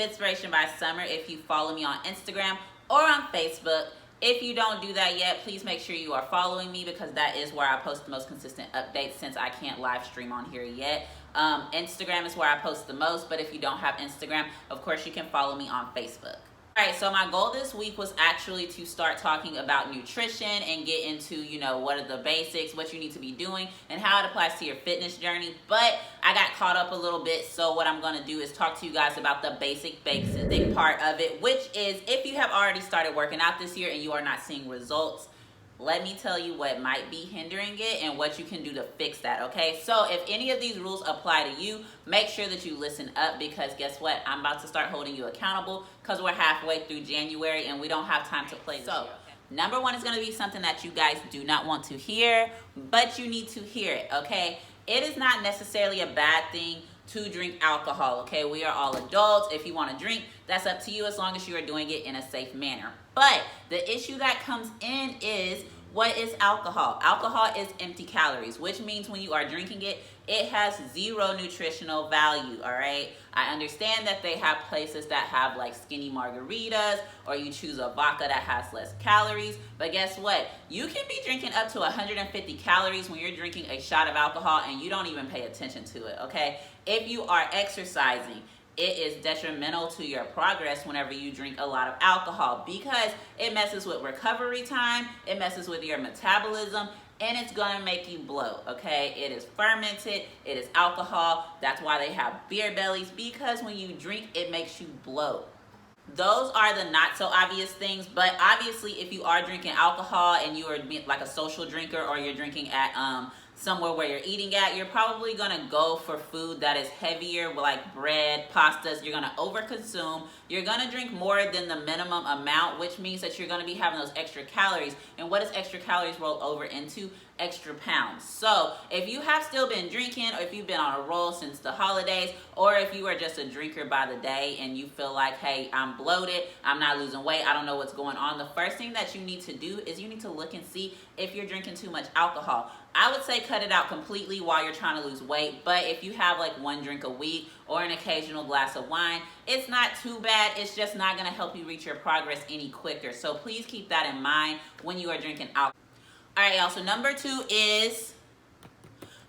Fitspiration by Summer if you follow me on Instagram or on Facebook. If you don't do that yet, please make sure you are following me because that is where I post the most consistent updates since I can't live stream on here yet. Instagram is where I post the most, but if you don't have Instagram, of course you can follow me on Facebook. All right, so my goal this week was actually to start talking about nutrition and get into, what are the basics, what you need to be doing, and how it applies to your fitness journey. But I got caught up a little bit, so what I'm going to do is talk to you guys about the basic part of it, which is if you have already started working out this year and you are not seeing results, let me tell you what might be hindering it and what you can do to fix that, okay? So if any of these rules apply to you, make sure that you listen up because guess what? I'm about to start holding you accountable because we're halfway through January and we don't have time to play. So number one is going to be something that you guys do not want to hear, but you need to hear it, okay? It is not necessarily a bad thing to drink alcohol, okay? We are all adults. If you want to drink, that's up to you as long as you are doing it in a safe manner. But the issue that comes in is, what is alcohol? Alcohol is empty calories, which means when you are drinking it, it has zero nutritional value, all right? I understand that they have places that have like skinny margaritas, or you choose a vodka that has less calories, but guess what? You can be drinking up to 150 calories when you're drinking a shot of alcohol and you don't even pay attention to it, okay? If you are exercising, it is detrimental to your progress whenever you drink a lot of alcohol because it messes with recovery time, it messes with your metabolism, and it's gonna make you bloat, okay? It is fermented, it is alcohol. That's why they have beer bellies, because when you drink, it makes you bloat. Those are the not so obvious things, but obviously if you are drinking alcohol and you are like a social drinker or you're drinking at somewhere where you're eating at, you're probably gonna go for food that is heavier, like bread, pastas. You're gonna overconsume. You're gonna drink more than the minimum amount, which means that you're gonna be having those extra calories. And what does extra calories roll over into? Extra pounds. So if you have still been drinking, or if you've been on a roll since the holidays, or if you are just a drinker by the day and you feel like, hey, I'm bloated, I'm not losing weight, I don't know what's going on, the first thing that you need to do is you need to look and see if you're drinking too much alcohol. I would say cut it out completely while you're trying to lose weight, but if you have like one drink a week or an occasional glass of wine, it's not too bad. It's just not going to help you reach your progress any quicker. So please keep that in mind when you are drinking alcohol. All right, y'all, so number 2 is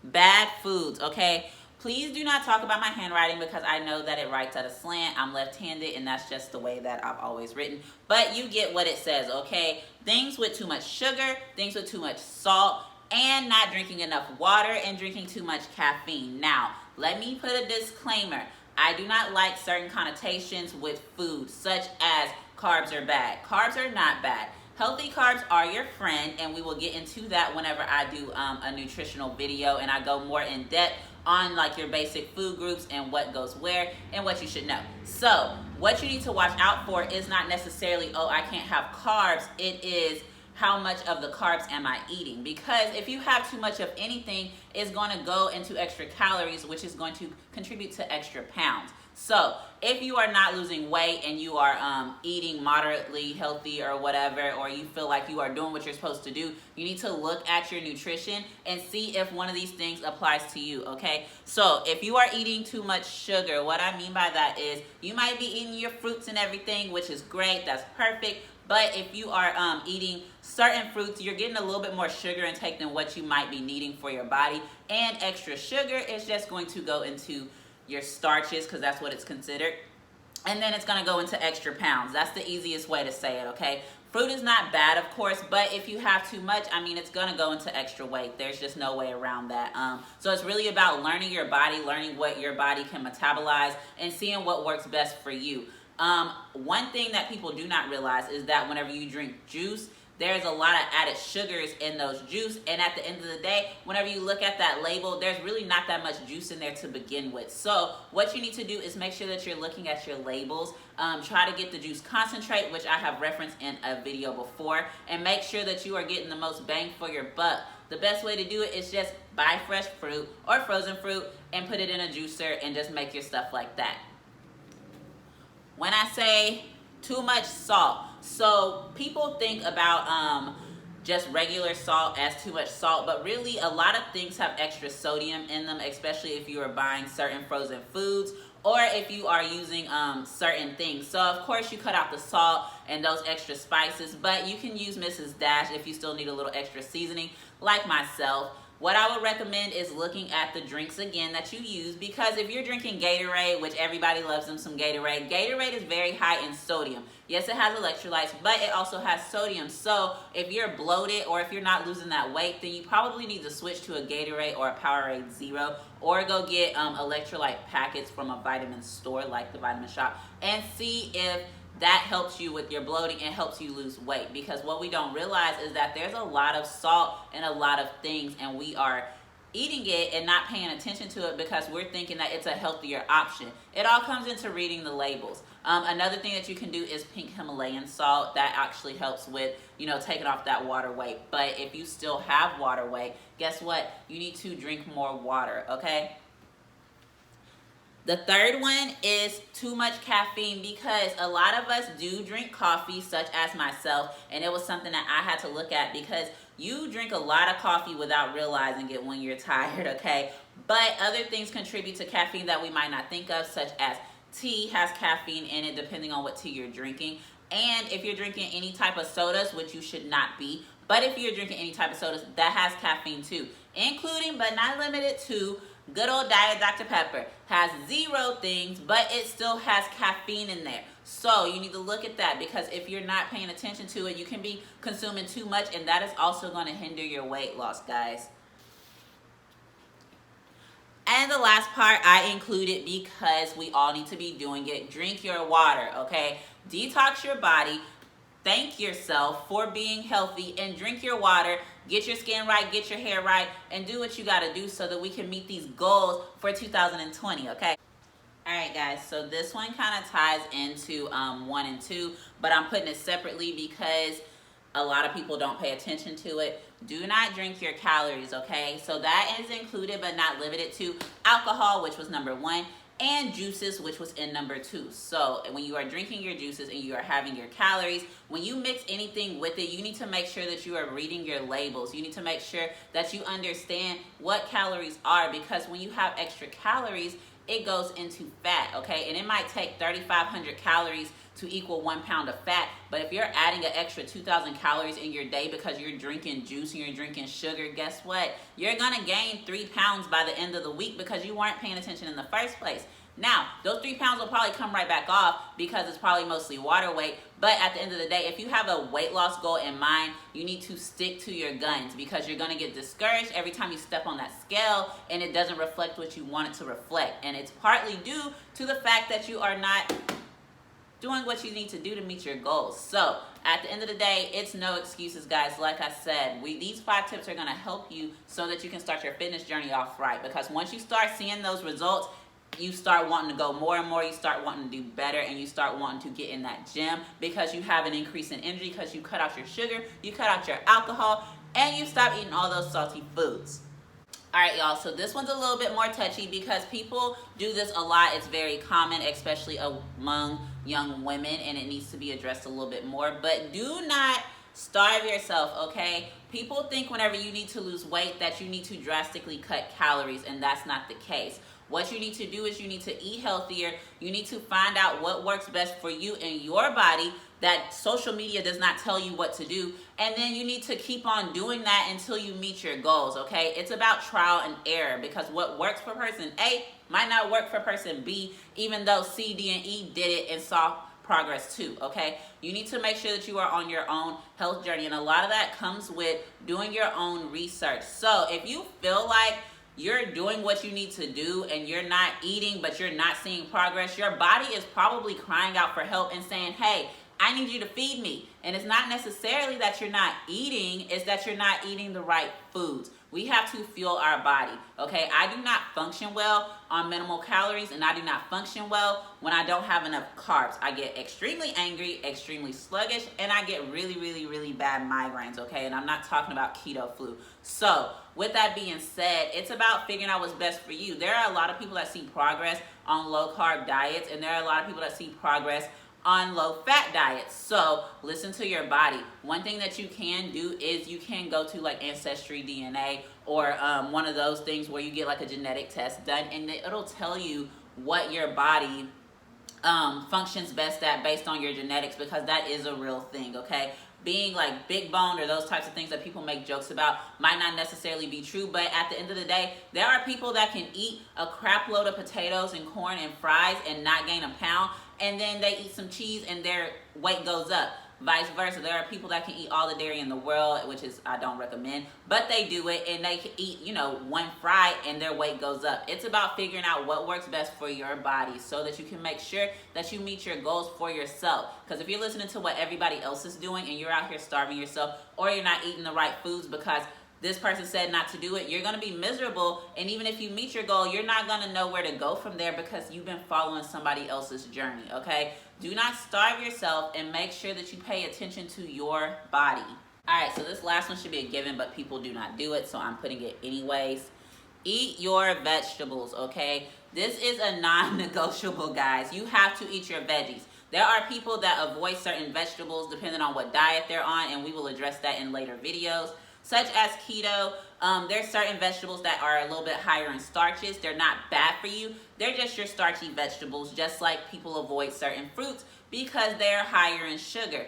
bad foods, okay? Please do not talk about my handwriting because I know that it writes at a slant. I'm left-handed, and that's just the way that I've always written. But you get what it says, okay? Things with too much sugar, things with too much salt, and not drinking enough water and drinking too much caffeine. Now, let me put a disclaimer. I do not like certain connotations with food, such as carbs are bad. Carbs are not bad. Healthy carbs are your friend, and we will get into that whenever I do a nutritional video and I go more in depth on like your basic food groups and what goes where and what you should know. So what you need to watch out for is not necessarily, oh, I can't have carbs. It is, how much of the carbs am I eating? Because if you have too much of anything, it's going to go into extra calories, which is going to contribute to extra pounds. So if you are not losing weight and you are eating moderately healthy or whatever, or you feel like you are doing what you're supposed to do, you need to look at your nutrition and see if one of these things applies to you, okay? So if you are eating too much sugar, what I mean by that is you might be eating your fruits and everything, which is great, that's perfect. But if you are eating certain fruits, you're getting a little bit more sugar intake than what you might be needing for your body. And extra sugar is just going to go into your starches because that's what it's considered. And then it's going to go into extra pounds. That's the easiest way to say it, okay? Fruit is not bad, of course, but if you have too much, I mean, it's going to go into extra weight. There's just no way around that. So it's really about learning your body, learning what your body can metabolize, and seeing what works best for you. One thing that people do not realize is that whenever you drink juice, there's a lot of added sugars in those juice, and at the end of the day, whenever you look at that label, there's really not that much juice in there to begin with. So what you need to do is make sure that you're looking at your labels. Try to get the juice concentrate, which I have referenced in a video before, and make sure that you are getting the most bang for your buck. The best way to do it is just buy fresh fruit or frozen fruit and put it in a juicer and just make your stuff like that. When I say too much salt, so people think about just regular salt as too much salt, but really a lot of things have extra sodium in them, especially if you are buying certain frozen foods or if you are using certain things. So of course you cut out the salt and those extra spices, but you can use Mrs. Dash if you still need a little extra seasoning, like myself. What I would recommend is looking at the drinks again that you use, because if you're drinking Gatorade, which everybody loves them some Gatorade, Gatorade is very high in sodium. Yes, it has electrolytes, but it also has sodium. So if you're bloated or if you're not losing that weight, then you probably need to switch to a Gatorade or a Powerade Zero, or go get electrolyte packets from a vitamin store like the Vitamin Shop, and see if that helps you with your bloating and helps you lose weight. Because what we don't realize is that there's a lot of salt and a lot of things, and we are eating it and not paying attention to it because we're thinking that it's a healthier option. It all comes into reading the labels. Another thing that you can do is pink Himalayan salt. That actually helps with, taking off that water weight. But if you still have water weight, guess what? You need to drink more water, okay? The third one is too much caffeine, because a lot of us do drink coffee, such as myself, and it was something that I had to look at, because you drink a lot of coffee without realizing it when you're tired, okay? But other things contribute to caffeine that we might not think of, such as tea has caffeine in it, depending on what tea you're drinking. And if you're drinking any type of sodas, which you should not be, but if you're drinking any type of sodas, that has caffeine too, including but not limited to good old Diet Dr. Pepper. Has 0 things, but it still has caffeine in there. So you need to look at that, because if you're not paying attention to it, you can be consuming too much, and that is also going to hinder your weight loss, guys. And the last part I included because we all need to be doing it. Drink your water, okay? Detox your body. Thank yourself for being healthy, and drink your water. Get your skin right, get your hair right, and do what you got to do so that we can meet these goals for 2020, okay? All right, guys, so this one kind of ties into 1 and 2, but I'm putting it separately because a lot of people don't pay attention to it. Do not drink your calories, okay? So that is included but not limited to alcohol, which was number 1, and juices, which was in number 2. So when you are drinking your juices and you are having your calories, when you mix anything with it, you need to make sure that you are reading your labels. You need to make sure that you understand what calories are, because when you have extra calories, it goes into fat, okay? And it might take 3,500 calories to equal 1 pound of fat, but if you're adding an extra 2,000 calories in your day because you're drinking juice and you're drinking sugar, guess what? You're gonna gain 3 pounds by the end of the week because you weren't paying attention in the first place. Now, those 3 pounds will probably come right back off because it's probably mostly water weight, but at the end of the day, if you have a weight loss goal in mind, you need to stick to your guns, because you're gonna get discouraged every time you step on that scale and it doesn't reflect what you want it to reflect. And it's partly due to the fact that you are not doing what you need to do to meet your goals. So at the end of the day, it's no excuses, guys. Like I said, these 5 tips are gonna help you so that you can start your fitness journey off right, because once you start seeing those results, you start wanting to go more and more, you start wanting to do better, and you start wanting to get in that gym because you have an increase in energy, because you cut out your sugar, you cut out your alcohol, and you stop eating all those salty foods. All right, y'all, so this one's a little bit more touchy because people do this a lot. It's very common, especially among young women, and it needs to be addressed a little bit more. But do not starve yourself, okay? People think whenever you need to lose weight that you need to drastically cut calories, and that's not the case. What you need to do is you need to eat healthier. You need to find out what works best for you and your body, that social media does not tell you what to do. And then you need to keep on doing that until you meet your goals, okay? It's about trial and error, because what works for person A might not work for person B, even though C, D, and E did it and saw progress too, okay? You need to make sure that you are on your own health journey, and a lot of that comes with doing your own research. So if you feel like you're doing what you need to do and you're not eating but you're not seeing progress, your body is probably crying out for help and saying, hey, I need you to feed me. And it's not necessarily that you're not eating, it's that you're not eating the right foods. We have to fuel our body, okay? I do not function well on minimal calories, and I do not function well when I don't have enough carbs. I get extremely angry, extremely sluggish, and I get really, really, really bad migraines, okay? And I'm not talking about keto flu. So with that being said, it's about figuring out what's best for you. There are a lot of people that see progress on low carb diets, and there are a lot of people that see progress on low fat diets. So listen to your body. One thing that you can do is you can go to like Ancestry DNA or one of those things where you get like a genetic test done, and it'll tell you what your body functions best at based on your genetics, because that is a real thing, okay? Being like big boned or those types of things that people make jokes about might not necessarily be true, but at the end of the day, there are people that can eat a crap load of potatoes and corn and fries and not gain a pound, and then they eat some cheese and their weight goes up. Vice versa, there are people that can eat all the dairy in the world, which is I don't recommend, but they do it, and they can eat, you know, one fry and their weight goes up. It's about figuring out what works best for your body so that you can make sure that you meet your goals for yourself. Because if you're listening to what everybody else is doing and you're out here starving yourself, or you're not eating the right foods because this person said not to do it, you're going to be miserable. And even if you meet your goal, you're not going to know where to go from there because you've been following somebody else's journey, okay? Do not starve yourself, and make sure that you pay attention to your body. All right, so this last one should be a given, but people do not do it, so I'm putting it anyways. Eat your vegetables, okay? This is a non-negotiable, guys. You have to eat your veggies. There are people that avoid certain vegetables depending on what diet they're on, and we will address that in later videos, such as keto. There's certain vegetables that are a little bit higher in starches. They're not bad for you. They're just your starchy vegetables, just like people avoid certain fruits because they're higher in sugar.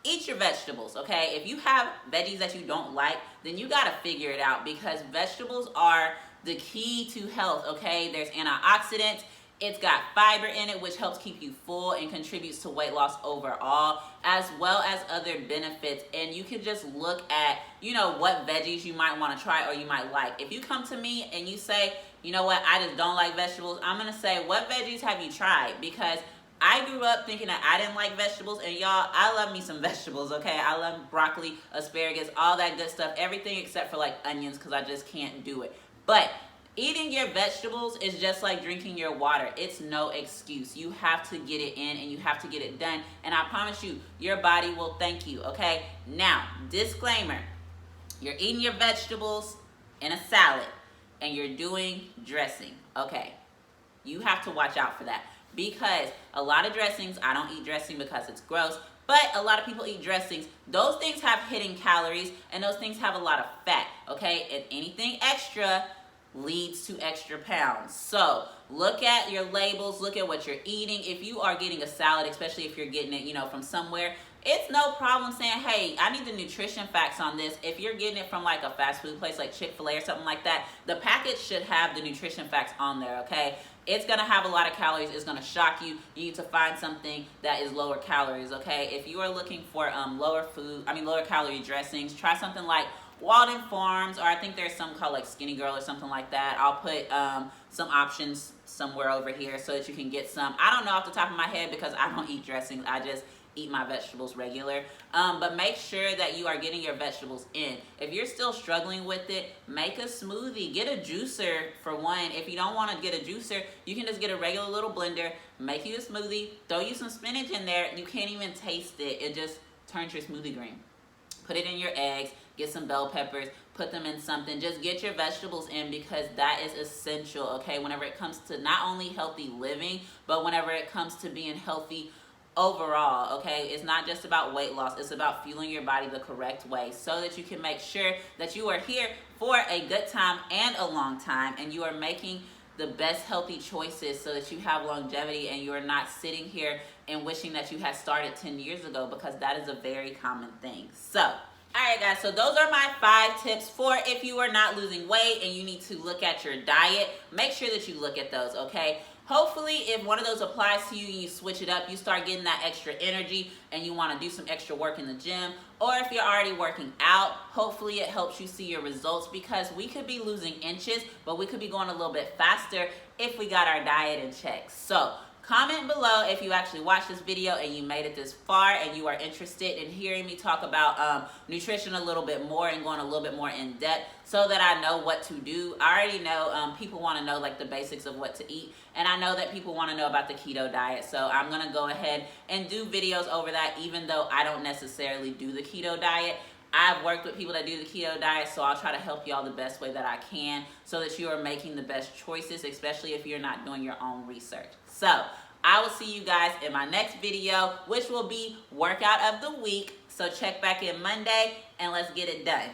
Eat your vegetables, okay? If you have veggies that you don't like, then you gotta figure it out, because vegetables are the key to health, okay? There's antioxidants. It's got fiber in it, which helps keep you full and contributes to weight loss overall, as well as other benefits. And you can just look at, you know, what veggies you might want to try or you might like. If you come to me and you say, you know what, I just don't like vegetables, I'm going to say, what veggies have you tried? Because I grew up thinking that I didn't like vegetables, and y'all, I love me some vegetables, okay? I love broccoli, asparagus, all that good stuff, everything except for like onions, because I just can't do it. But eating your vegetables is just like drinking your water. It's no excuse. You have to get it in and you have to get it done. And I promise you, your body will thank you, okay? Now, disclaimer, you're eating your vegetables in a salad and you're doing dressing, okay? You have to watch out for that, because a lot of dressings, I don't eat dressing because it's gross, but a lot of people eat dressings. Those things have hidden calories and those things have a lot of fat, okay? And anything extra leads to extra pounds. So look at your labels, look at what you're eating. If you are getting a salad, especially if you're getting it, you know, from somewhere, it's no problem saying, hey, I need the nutrition facts on this. If you're getting it from like a fast food place like Chick-fil-A or something like that, the package should have the nutrition facts on there, okay? It's gonna have a lot of calories. It's gonna shock you. You need to find something that is lower calories, okay? If you are looking for lower calorie dressings, try something like Walden Farms, or I think there's some called like Skinny Girl or something like that. I'll put some options somewhere over here so that you can get some. I don't know off the top of my head because I don't eat dressings. I just eat my vegetables regular. But make sure that you are getting your vegetables in. If you're still struggling with it, make a smoothie. Get a juicer for one. If you don't want to get a juicer, you can just get a regular little blender, make you a smoothie, throw you some spinach in there. You can't even taste it. It just turns your smoothie green. Put it in your eggs, get some bell peppers, put them in something. Just get your vegetables in, because that is essential, okay? Whenever it comes to not only healthy living, but whenever it comes to being healthy overall, okay? It's not just about weight loss. It's about fueling your body the correct way so that you can make sure that you are here for a good time and a long time, and you are making the best healthy choices so that you have longevity and you are not sitting here and wishing that you had started 10 years ago, because that is a very common thing. So, all right, guys, so those are my 5 tips for if you are not losing weight and you need to look at your diet. Make sure that you look at those, okay? Hopefully, if one of those applies to you and you switch it up, you start getting that extra energy and you want to do some extra work in the gym. Or if you're already working out, hopefully it helps you see your results, because we could be losing inches, but we could be going a little bit faster if we got our diet in check. So comment below if you actually watched this video and you made it this far and you are interested in hearing me talk about nutrition a little bit more and going a little bit more in depth, so that I know what to do. I already know people want to know like the basics of what to eat, and I know that people want to know about the keto diet, so I'm going to go ahead and do videos over that, even though I don't necessarily do the keto diet. I've worked with people that do the keto diet, so I'll try to help y'all the best way that I can so that you are making the best choices, especially if you're not doing your own research. So I will see you guys in my next video, which will be workout of the week. So check back in Monday and let's get it done.